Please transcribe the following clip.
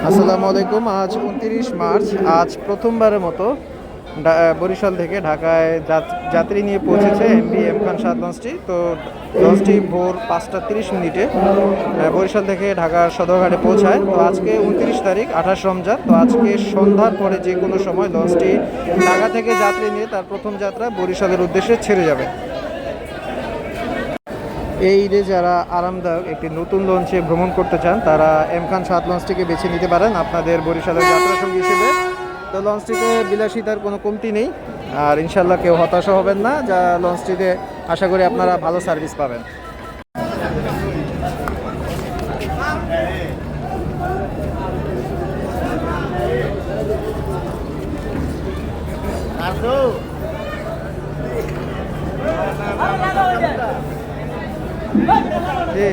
আসসালামু আলাইকুম। আজ 29 মার্চ। আজ প্রথমবারের মতো বরিশাল থেকে ঢাকায় যাত্রী নিয়ে পৌঁছেছে এমভি এম খান সাদ লঞ্চটি। তো লঞ্চটি ভোর 5টা 30 মিনিটে বরিশাল থেকে ঢাকার সদরঘাটে পৌঁছায়। তো আজকে 29 তারিখ, 28 রমজান। তো আজকে সন্ধ্যার পরে যে কোনো সময় লঞ্চটি ঢাকা থেকে যাত্রী নিয়ে তার প্রথম যাত্রা বরিশালের উদ্দেশ্যে ছেড়ে যাবে। এই ঈদে যারা আরামদায়ক একটি নতুন লঞ্চে ভ্রমণ করতে চান তারা এম খান সাত লঞ্চটিকে বেছে নিতে পারেন আপনাদের বরিশালের যাত্রা সঙ্গী হিসেবে। তো লঞ্চটিতে বিলাসিতার কোনো কমতি নেই, আর ইনশাল্লাহ কেউ হতাশা হবেন না। যা লঞ্চটিতে আশা করি আপনারা ভালো সার্ভিস পাবেন। জি।